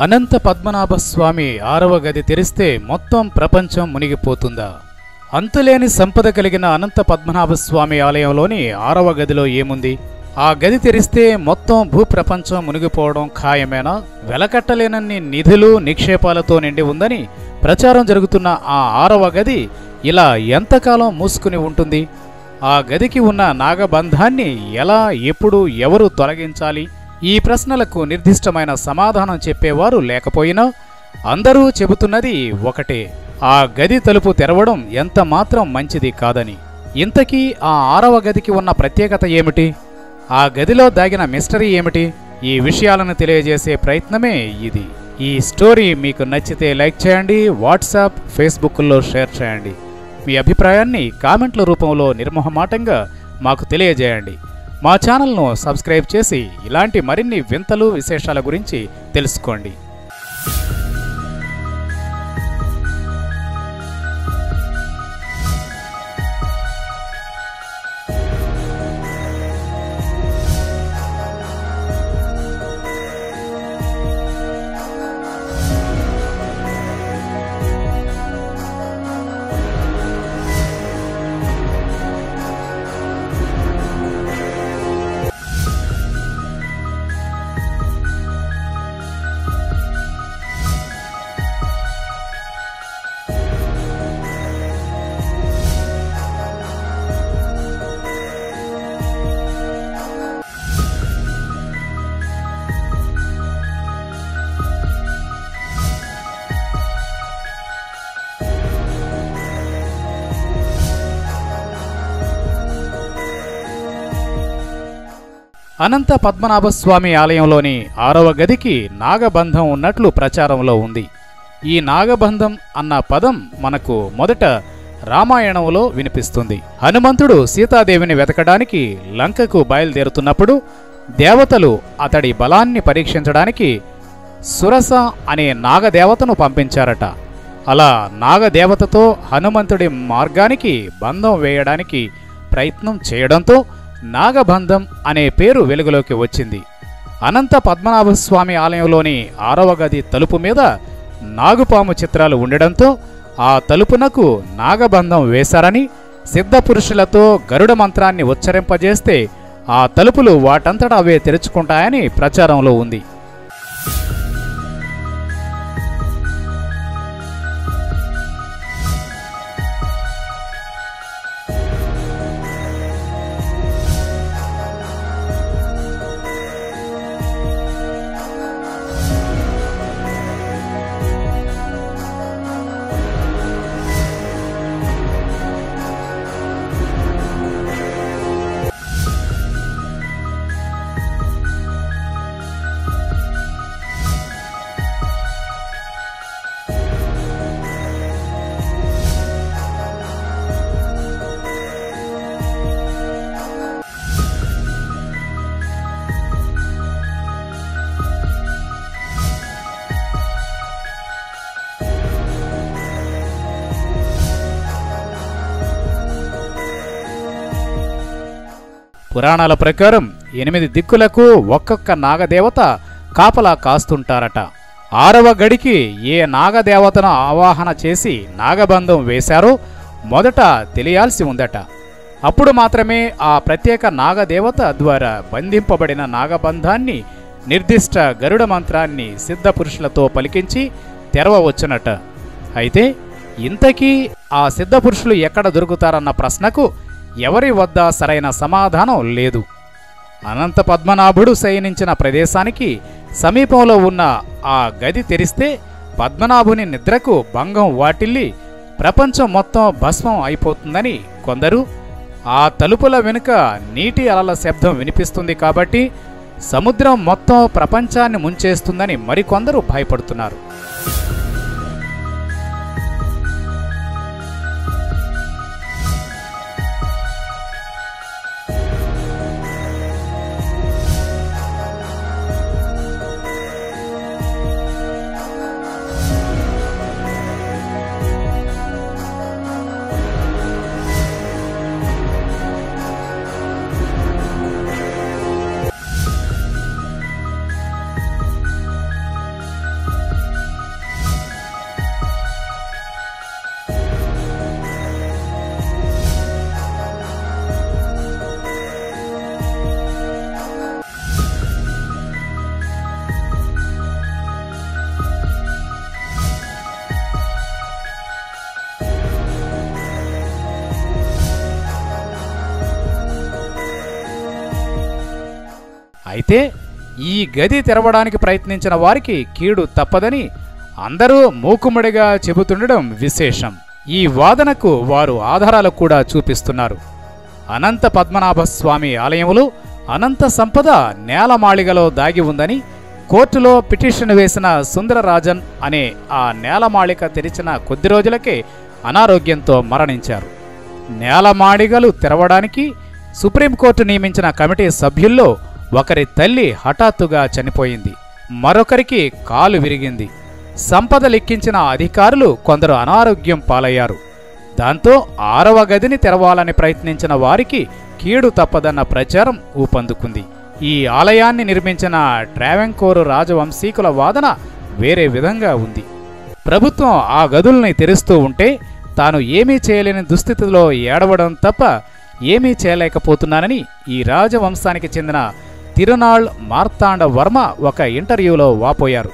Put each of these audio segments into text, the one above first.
అనంత పద్మనాభ స్వామి 6వ గది తెరిస్తే మొత్తం ప్రపంచం మునిగిపోతుందా? అంతులేని సంపద కలిగిన అనంత పద్మనాభ స్వామి ఆలయంలోని 6వ గదిలో ఏముంది? ఆ గది తెరిస్తే మొత్తం భూప్రపంచం మునిగిపోవడం ఖాయమేనా? వెలకట్టలేనన్ని నిధులు నిక్షేపాలతో నిండి ఉందని ప్రచారం జరుగుతున్న ఆ 6వ గది ఇలా ఎంతకాలం మూసుకుని ఉంటుంది? ఆ గదికి ఉన్న నాగబంధాన్ని ఎలా, ఎప్పుడు, ఎవరు తొలగించాలి? ఈ ప్రశ్నలకు నిర్దిష్టమైన సమాధానం చెప్పేవారు లేకపోయినా అందరూ చెబుతున్నది ఒకటే: ఆ గది తలుపు తెరవడం ఎంత మాత్రం మంచిది కాదని. ఇంతకీ ఆ 6వ గదికి ఉన్న ప్రత్యేకత ఏమిటి? ఆ గదిలో దాగిన మిస్టరీ ఏమిటి? ఈ విషయాలను తెలియజేసే ప్రయత్నమే ఇది. ఈ స్టోరీ మీకు నచ్చితే లైక్ చేయండి, వాట్సాప్, ఫేస్బుక్లో షేర్ చేయండి. మీ అభిప్రాయాన్ని కామెంట్ల రూపంలో నిర్మోహమాటంగా మాకు తెలియజేయండి. మా ఛానల్ను సబ్స్క్రైబ్ చేసి ఇలాంటి మరిన్ని వింతలు, విశేషాల గురించి తెలుసుకోండి. అనంత పద్మనాభస్వామి ఆలయంలోని 6వ గదికి నాగబంధం ఉన్నట్లు ప్రచారంలో ఉంది. ఈ నాగబంధం అన్న పదం మనకు మొదట రామాయణంలో వినిపిస్తుంది. హనుమంతుడు సీతాదేవిని వెతకడానికి లంకకు బయలుదేరుతున్నప్పుడు దేవతలు అతడి బలాన్ని పరీక్షించడానికి సురస అనే నాగదేవతను పంపించారట. అలా నాగదేవతతో హనుమంతుడి మార్గానికి బంధం వేయడానికి ప్రయత్నం చేయడంతో నాగబంధం అనే పేరు వెలుగులోకి వచ్చింది. అనంత పద్మనాభస్వామి ఆలయంలోని 6వ గది తలుపు మీద నాగుపాము చిత్రాలు ఉండడంతో ఆ తలుపునకు నాగబంధం వేశారని, సిద్ధపురుషులతో గరుడ మంత్రాన్ని ఉచ్చరింపజేస్తే ఆ తలుపులు వాటంతట అవే తెరుచుకుంటాయని ప్రచారంలో ఉంది. పురాణాల ప్రకారం 8 దిక్కులకు ఒక్కొక్క నాగదేవత కాపలా కాస్తుంటారట. 6వ గడికి ఏ నాగదేవతను ఆవాహన చేసి నాగబంధం వేశారో మొదట తెలియాల్సి ఉందట. అప్పుడు మాత్రమే ఆ ప్రత్యేక నాగదేవత ద్వారా బంధింపబడిన నాగబంధాన్ని నిర్దిష్ట గరుడ మంత్రాన్ని సిద్ధపురుషులతో పలికించి తెరవవచ్చునట. అయితే ఇంతకీ ఆ సిద్ధపురుషులు ఎక్కడ దొరుకుతారన్న ప్రశ్నకు ఎవరి వద్ద సరైన సమాధానం లేదు. అనంత పద్మనాభుడు శయనించిన ప్రదేశానికి సమీపంలో ఉన్న ఆ గది తెరిస్తే పద్మనాభుని నిద్రకు భంగం వాటిల్లి ప్రపంచం మొత్తం భస్మం అయిపోతుందని కొందరు, ఆ తలుపుల వెనుక నీటి అలల శబ్దం వినిపిస్తుంది కాబట్టి సముద్రం మొత్తం ప్రపంచాన్ని ముంచేస్తుందని మరికొందరు భయపడుతున్నారు. అయితే ఈ గది తెరవడానికి ప్రయత్నించిన వారికి కీడు తప్పదని అందరూ మూకుమ్మడిగా చెబుతుండడం విశేషం. ఈ వాదనకు వారు ఆధారాలు కూడా చూపిస్తున్నారు. అనంత పద్మనాభస్వామి ఆలయంలో అనంత సంపద నేలమాళిగలో దాగి ఉందని కోర్టులో పిటిషన్ వేసిన సుందరరాజన్ అనే ఆ నేలమాళిక తెరిచిన కొద్ది రోజులకే అనారోగ్యంతో మరణించారు. నేలమాళిగలు తెరవడానికి సుప్రీంకోర్టు నియమించిన కమిటీ సభ్యుల్లో ఒకరి తల్లి హఠాత్తుగా చనిపోయింది. మరొకరికి కాలు విరిగింది. సంపద లెక్కించిన అధికారులు కొందరు అనారోగ్యం పాలయ్యారు. దాంతో 6వ గదిని తెరవాలని ప్రయత్నించిన వారికి కీడు తప్పదన్న ప్రచారం ఊపందుకుంది. ఈ ఆలయాన్ని నిర్మించిన ట్రావెంకోర్ రాజవంశీకుల వాదన వేరే విధంగా ఉంది. ప్రభుత్వం ఆ గదుల్ని తెరుస్తూ ఉంటే తాను ఏమీ చేయలేని దుస్థితిలో ఏడవడం తప్ప ఏమీ చేయలేకపోతున్నానని ఈ రాజవంశానికి చెందిన తిరునాళ్ మార్తాండ వర్మ ఒక ఇంటర్వ్యూలో వాపోయారు.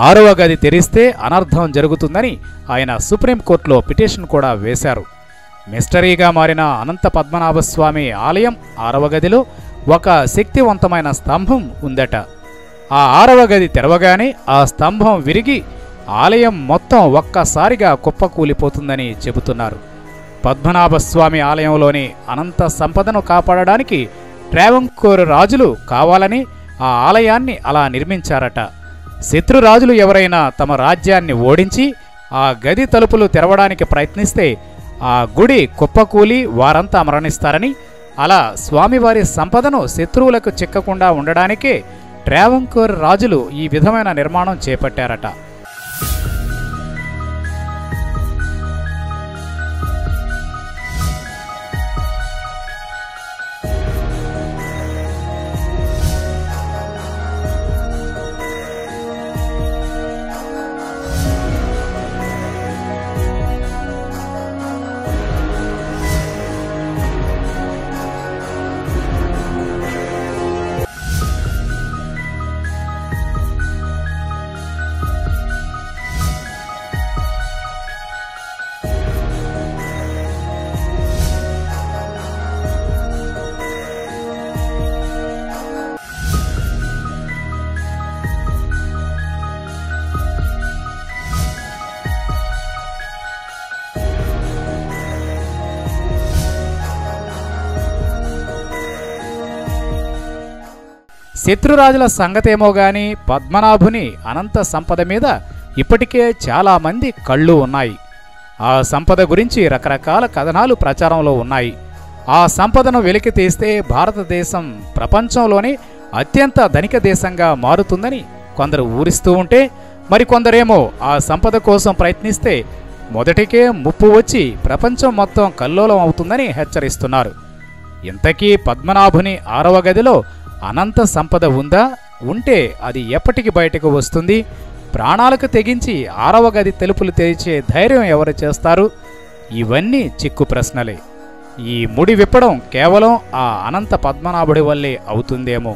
ఆరవ గది తెరిస్తే అనర్థం జరుగుతుందని ఆయన సుప్రీంకోర్టులో పిటిషన్ కూడా వేశారు. మిస్టరీగా మారిన అనంత పద్మనాభస్వామి ఆలయం 6వ గదిలో ఒక శక్తివంతమైన స్తంభం ఉందట. ఆ 6వ గది తెరవగానే ఆ స్తంభం విరిగి ఆలయం మొత్తం ఒక్కసారిగా కుప్పకూలిపోతుందని చెబుతున్నారు. పద్మనాభస్వామి ఆలయంలోని అనంత సంపదను కాపాడడానికి ట్రావెంకోర్ రాజులు కావాలని ఆ ఆలయాన్ని అలా నిర్మించారట. శత్రురాజులు ఎవరైనా తమ రాజ్యాన్ని ఓడించి ఆ గది తలుపులు తెరవడానికి ప్రయత్నిస్తే ఆ గుడి కుప్పకూలి వారంతా మరణిస్తారని, అలా స్వామివారి సంపదను శత్రువులకు చిక్కకుండా ఉండడానికే ట్రావెంకోర్ రాజులు ఈ విధమైన నిర్మాణం చేపట్టారట. శత్రురాజుల సంగతేమో గాని పద్మనాభుని అనంత సంపద మీద ఇప్పటికే చాలామంది కళ్ళు ఉన్నాయి. ఆ సంపద గురించి రకరకాల కథనాలు ప్రచారంలో ఉన్నాయి. ఆ సంపదను వెలికి తీస్తే భారతదేశం ప్రపంచంలోనే అత్యంత ధనిక దేశంగా మారుతుందని కొందరు ఊరిస్తూ ఉంటే, మరికొందరేమో ఆ సంపద కోసం ప్రయత్నిస్తే మొదటికే ముప్పు వచ్చి ప్రపంచం మొత్తం కల్లోలం అవుతుందని హెచ్చరిస్తున్నారు. ఇంతకీ పద్మనాభుని 6వ గదిలో అనంత సంపద ఉందా? ఉంటే అది ఎప్పటికి బయటకు వస్తుంది? ప్రాణాలకు తెగించి 6వ గది తలుపులు తెరిచే ధైర్యం ఎవరు చేస్తారు? ఇవన్నీ చిక్కు ప్రశ్నలే. ఈ ముడి విప్పడం కేవలం ఆ అనంత పద్మనాభుడి వల్లే అవుతుందేమో.